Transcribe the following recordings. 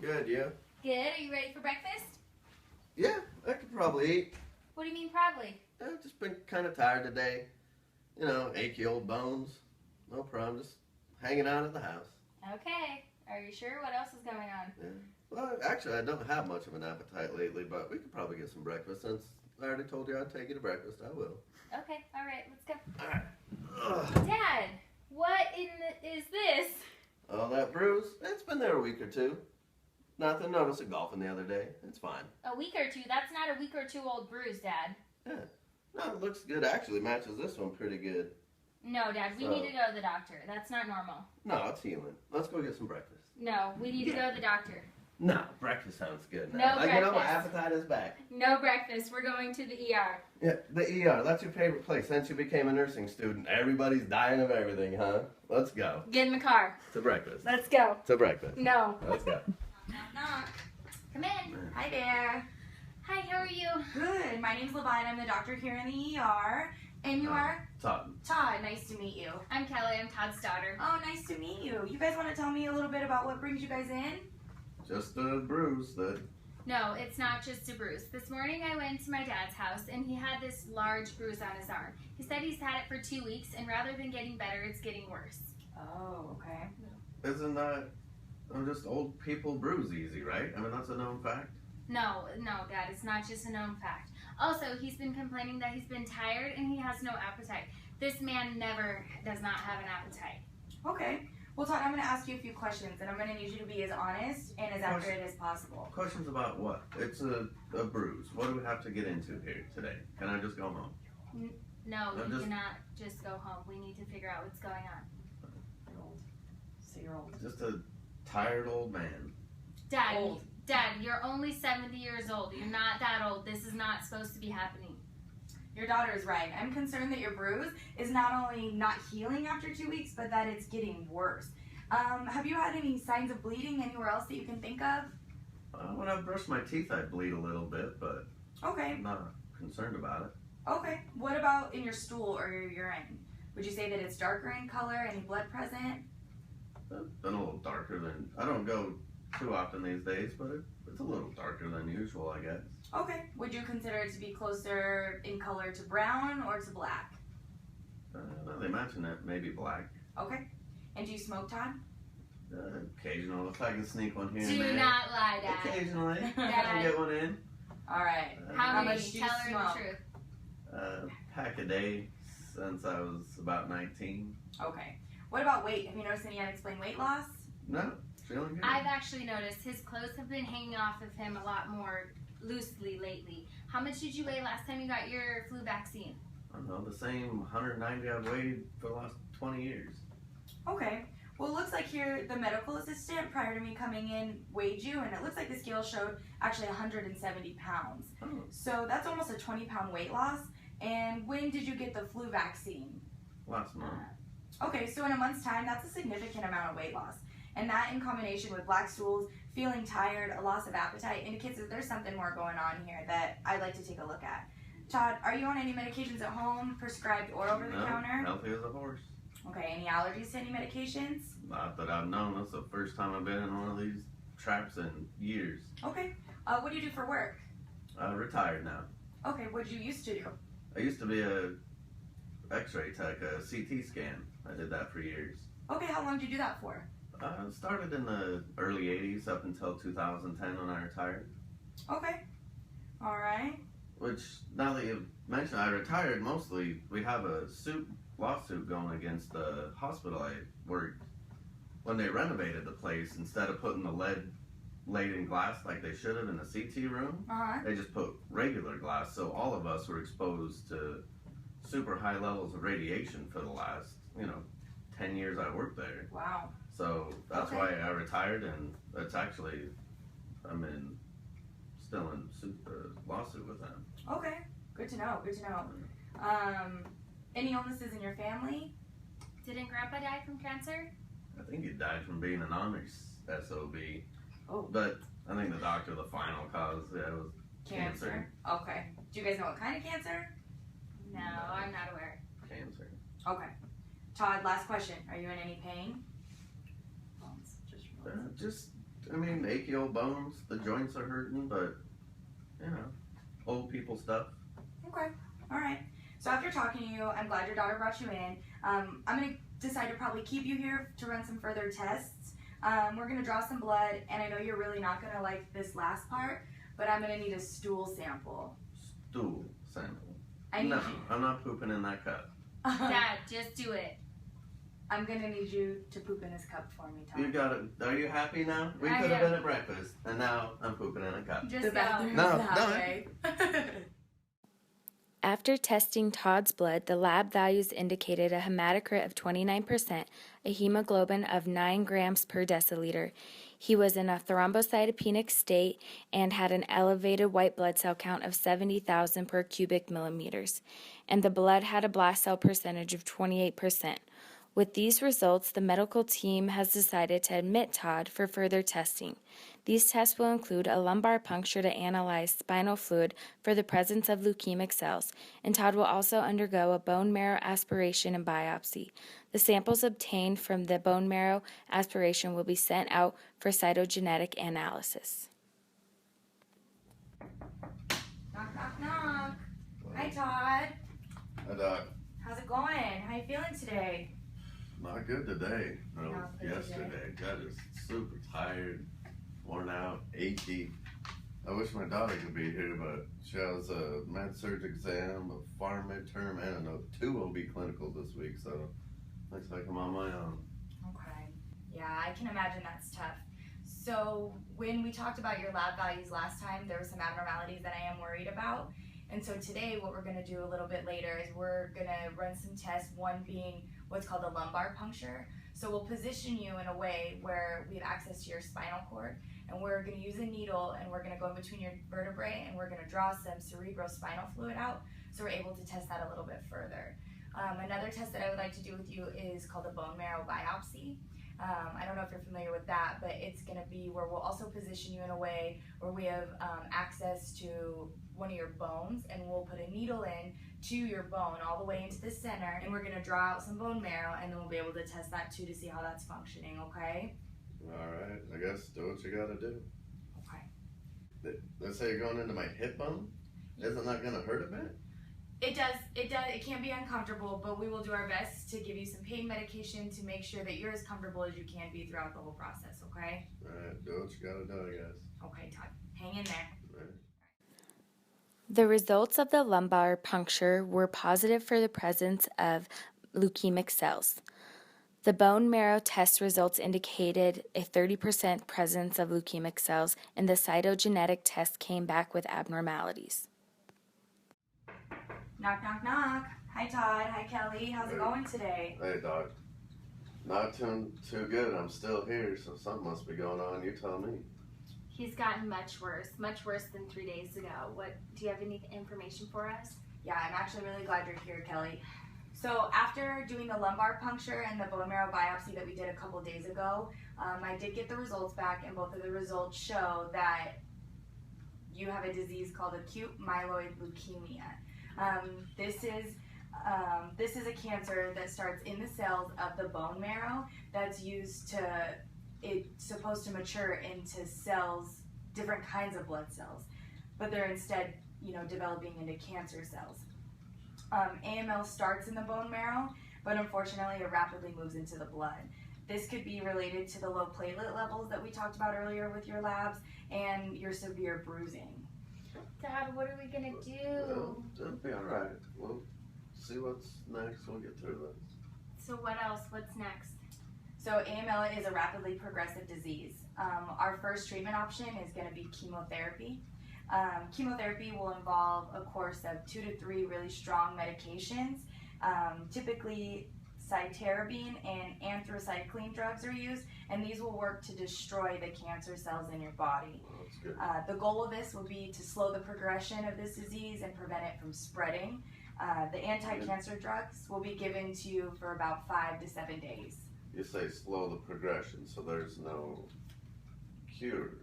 Good, you? Good. Are you ready for breakfast? Yeah, I could probably eat. What do you mean probably? I've just been kind of tired today. You know, achy old bones. No problem, just hanging out at the house. Okay. Are you sure? What else is going on? Yeah. Well, actually, I don't have much of an appetite lately, but we could probably get some breakfast. Since I already told you I'd take you to breakfast, I will. Okay. All right. Let's go. All right. Dad, what is this? Oh, that bruise? It's been there a week or two. Nothing. Noticed it golfing the other day. It's fine. A week or two? That's not a week or two old bruise, Dad. Yeah. No, it looks good. Actually, matches this one pretty good. No, Dad. We need to go to the doctor. That's not normal. No, it's healing. Let's go get some breakfast. No, we need to go to the doctor. No, breakfast sounds good now. No breakfast. You know, my appetite is back. No breakfast. We're going to the ER. Yeah, the ER. That's your favorite place. Since you became a nursing student, everybody's dying of everything, huh? Let's go. Get in the car. To breakfast. Let's go. To breakfast. No. Let's go. Knock. Come in. Hi there. Hi, how are you? Good. My name's Levine. I'm the doctor here in the ER. And you are? Todd. Todd. Nice to meet you. I'm Kelly. I'm Todd's daughter. Oh, nice to meet you. You guys want to tell me a little bit about what brings you guys in? Just a bruise that... No, it's not just a bruise. This morning I went to my dad's house and he had this large bruise on his arm. He said he's had it for 2 weeks and rather than getting better, it's getting worse. Oh, okay. Isn't that... just old people bruise easy, right? I mean, that's a known fact. No, Dad, it's not just a known fact. Also, he's been complaining that he's been tired and he has no appetite. This man never does not have an appetite. Okay. Well, Todd, I'm going to ask you a few questions, and I'm going to need you to be as honest and as accurate as possible. Questions about what? It's a bruise. What do we have to get into here today? Can I just go home? No, you cannot just go home. We need to figure out what's going on. You're old. So you're old. Just a tired old man. Dad, you're only 70 years old. You're not that old. This is not supposed to be happening. Your daughter is right. I'm concerned that your bruise is not only not healing after 2 weeks, but that it's getting worse. Have you had any signs of bleeding anywhere else that you can think of? When I brush my teeth, I bleed a little bit, but okay. I'm not concerned about it. Okay. What about in your stool or your urine? Would you say that it's darker in color? Any blood present? Been a little darker than... I don't go too often these days, but it's a little darker than usual, I guess. Okay. Would you consider it to be closer in color to brown or to black? They mentioned it, maybe black. Okay. And do you smoke, Todd? Occasional. If I can sneak one here Do and there. not lie, Dad. Occasionally. I Dad. can get one in. All right. How many? much do you Tell her smoke? the truth. Pack a day since I was about 19. Okay. What about weight? Have you noticed any unexplained weight loss? No, feeling good. I've actually noticed his clothes have been hanging off of him a lot more loosely lately. How much did you weigh last time you got your flu vaccine? I don't know, the same 190 I've weighed for the last 20 years. Okay. Well, it looks like here the medical assistant prior to me coming in weighed you, and it looks like the scale showed actually 170 pounds. Oh. So that's almost a 20-pound weight loss. And when did you get the flu vaccine? Last month. Okay, so in a month's time, that's a significant amount of weight loss. And that in combination with black stools, feeling tired, a loss of appetite, indicates that there's something more going on here that I'd like to take a look at. Todd, are you on any medications at home, prescribed or over the counter? Healthy as a horse. Okay, any allergies to any medications? Not that I've known. That's the first time I've been in one of these traps in years. Okay. What do you do for work? Retired now. Okay, what did you used to do? I used to be a X-ray tech, a CT scan. I did that for years. Okay, how long did you do that for? Started in the early 80s up until 2010 when I retired. Okay. All right. Which, now that you've mentioned, I retired mostly. We have a lawsuit going against the hospital I worked. When they renovated the place, instead of putting the lead-laden glass like they should have in the CT room, they just put regular glass. So all of us were exposed to super high levels of radiation for the last, 10 years I worked there. Wow. So that's why I retired, and it's actually, still in lawsuit with them. Okay. Good to know. Good to know. Any illnesses in your family? Didn't Grandpa die from cancer? I think he died from being an honors SOB. Oh. But I think the final cause, was cancer. Okay. Do you guys know what kind of cancer? No, I'm not aware. Cancer. Okay. Todd, last question. Are you in any pain? Just I mean, achy old bones, the joints are hurting, but, you know, old people stuff. Okay, all right. So after talking to you, I'm glad your daughter brought you in. I'm going to decide to probably keep you here to run some further tests. We're going to draw some blood, and I know you're really not going to like this last part, but I'm going to need a stool sample. Stool sample? I need No, you. I'm not pooping in that cup. Dad, just do it. I'm going to need you to poop in this cup for me, Tom. You got it. Are you happy now? We I could have am. been at breakfast, and now I'm pooping in a cup. Just The go. bathroom No, is that no. way. After testing Todd's blood, the lab values indicated a hematocrit of 29%, a hemoglobin of 9 grams per deciliter. He was in a thrombocytopenic state and had an elevated white blood cell count of 70,000 per cubic millimeters, and the blood had a blast cell percentage of 28%. With these results, the medical team has decided to admit Todd for further testing. These tests will include a lumbar puncture to analyze spinal fluid for the presence of leukemic cells, and Todd will also undergo a bone marrow aspiration and biopsy. The samples obtained from the bone marrow aspiration will be sent out for cytogenetic analysis. Knock, knock, knock. Hi, Todd. Hi, Doc. How's it going? How you feeling today? Not good today. No, Not good yesterday. Got just super tired, worn out, achy. I wish my daughter could be here, but she has a med-surg exam, a pharm midterm, and a 2 OB clinical this week, so looks like I'm on my own. Okay. Yeah, I can imagine that's tough. So when we talked about your lab values last time, there were some abnormalities that I am worried about. And so today what we're going to do a little bit later is we're going to run some tests, one being what's called a lumbar puncture. So we'll position you in a way where we have access to your spinal cord, and we're going to use a needle and we're going to go in between your vertebrae and we're going to draw some cerebrospinal fluid out so we're able to test that a little bit further. Another test that I would like to do with you is called a bone marrow biopsy. I don't know if you're familiar with that, but it's going to be where we'll also position you in a way where we have access to one of your bones, and we'll put a needle in to your bone all the way into the center, and we're going to draw out some bone marrow, and then we'll be able to test that too to see how that's functioning, okay? Alright, I guess do what you gotta do. Okay. Let's say you're going into my hip bone. Isn't that gonna hurt a bit? It does, it can be uncomfortable, but we will do our best to give you some pain medication to make sure that you're as comfortable as you can be throughout the whole process, okay? Alright, do what you gotta do, I guess. Okay, Todd, hang in there. Right. The results of the lumbar puncture were positive for the presence of leukemic cells. The bone marrow test results indicated a 30% presence of leukemic cells, and the cytogenetic test came back with abnormalities. Knock, knock, knock. Hi, Todd. Hi, Kelly. How's it going today? Hey, Doc. Not too good. I'm still here, so something must be going on. You tell me. He's gotten much worse than 3 days ago. What, do you have any information for us? Yeah, I'm actually really glad you're here, Kelly. So after doing the lumbar puncture and the bone marrow biopsy that we did a couple days ago, I did get the results back, and both of the results show that you have a disease called Acute Myeloid Leukemia. This is a cancer that starts in the cells of the bone marrow that's it's supposed to mature into cells, different kinds of blood cells, but they're instead, developing into cancer cells. AML starts in the bone marrow, but unfortunately it rapidly moves into the blood. This could be related to the low platelet levels that we talked about earlier with your labs and your severe bruising. Dad, what are we gonna do? Well, it'll be alright. We'll see what's next. We'll get through this. So what else? What's next? So AML is a rapidly progressive disease. Our first treatment option is going to be chemotherapy. Chemotherapy will involve a course of 2 to 3 really strong medications. Typically cytarabine and anthracycline drugs are used, and these will work to destroy the cancer cells in your body. Well, that's good. The goal of this will be to slow the progression of this disease and prevent it from spreading. The anti-cancer drugs will be given to you for about 5 to 7 days. You say slow the progression, so there's no cure.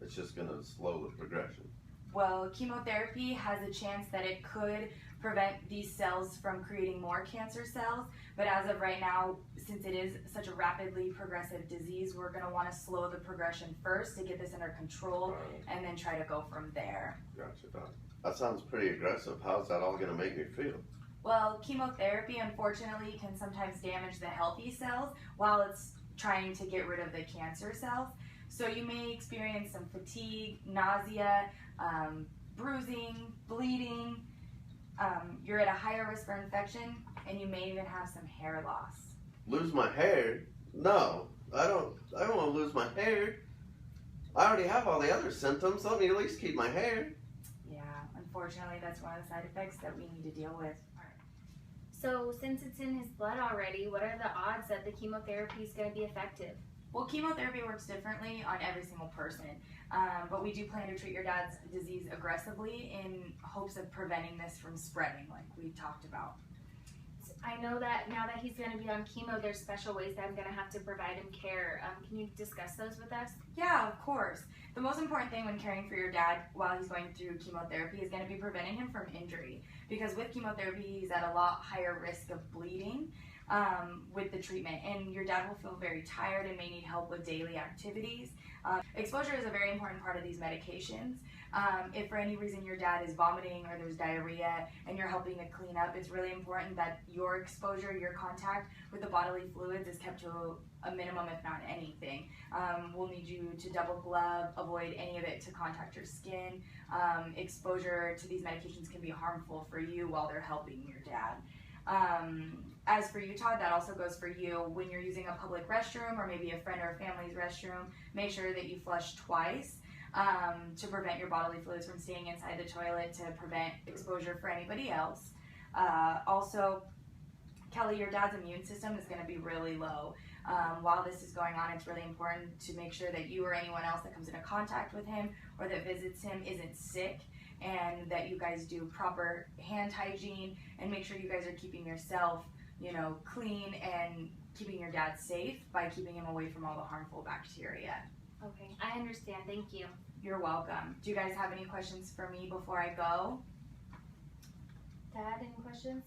It's just gonna slow the progression. Well, chemotherapy has a chance that it could prevent these cells from creating more cancer cells. But as of right now, since it is such a rapidly progressive disease, we're going to want to slow the progression first to get this under control and then try to go from there. Gotcha, Doc. That sounds pretty aggressive. How's that all going to make me feel? Well, chemotherapy unfortunately can sometimes damage the healthy cells while it's trying to get rid of the cancer cells. So you may experience some fatigue, nausea, bruising, bleeding. You're at a higher risk for infection, and you may even have some hair loss. Lose my hair? No, I don't want to lose my hair. I already have all the other symptoms. Let me at least keep my hair. Yeah, unfortunately, that's one of the side effects that we need to deal with. So since it's in his blood already, what are the odds that the chemotherapy is going to be effective? Well, chemotherapy works differently on every single person, but we do plan to treat your dad's disease aggressively in hopes of preventing this from spreading, like we talked about. I know that now that he's going to be on chemo, there's special ways that I'm going to have to provide him care. Can you discuss those with us? Yeah, of course. The most important thing when caring for your dad while he's going through chemotherapy is going to be preventing him from injury, because with chemotherapy, he's at a lot higher risk of bleeding with the treatment, and your dad will feel very tired and may need help with daily activities. Exposure is a very important part of these medications. If for any reason your dad is vomiting or there's diarrhea and you're helping to clean up, it's really important that your exposure, your contact with the bodily fluids is kept to a minimum, if not anything. We'll need you to double glove, avoid any of it to contact your skin. Exposure to these medications can be harmful for you while they're helping your dad. As for you, Todd, that also goes for you. When you're using a public restroom or maybe a friend or family's restroom, make sure that you flush twice to prevent your bodily fluids from staying inside the toilet, to prevent exposure for anybody else. Also, Kelly, your dad's immune system is going to be really low. While this is going on, it's really important to make sure that you or anyone else that comes into contact with him or that visits him isn't sick, and that you guys do proper hand hygiene and make sure you guys are keeping yourself, clean and keeping your dad safe by keeping him away from all the harmful bacteria. Okay, I understand. Thank you. You're welcome. Do you guys have any questions for me before I go? Dad, any questions?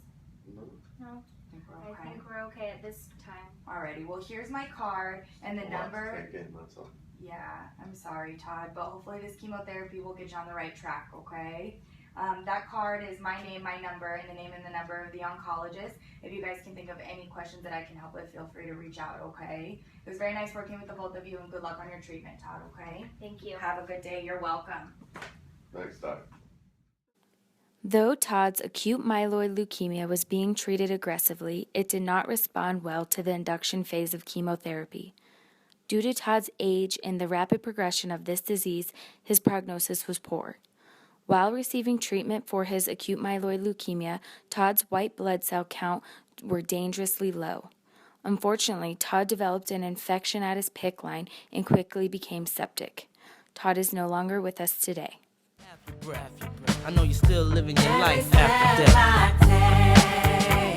No? I think we're okay at this time. Alrighty, well here's my card and the number. That's all. Yeah, I'm sorry, Todd, but hopefully this chemotherapy will get you on the right track, okay? That card is my name, my number, and the name and the number of the oncologist. If you guys can think of any questions that I can help with, feel free to reach out, okay? It was very nice working with the both of you, and good luck on your treatment, Todd, okay? Thank you. Have a good day. You're welcome. Thanks, Doc. Though Todd's acute myeloid leukemia was being treated aggressively, it did not respond well to the induction phase of chemotherapy. Due to Todd's age and the rapid progression of this disease, his prognosis was poor. While receiving treatment for his acute myeloid leukemia, Todd's white blood cell count were dangerously low. Unfortunately, Todd developed an infection at his PICC line and quickly became septic. Todd is no longer with us today. I know you're still living your life after death.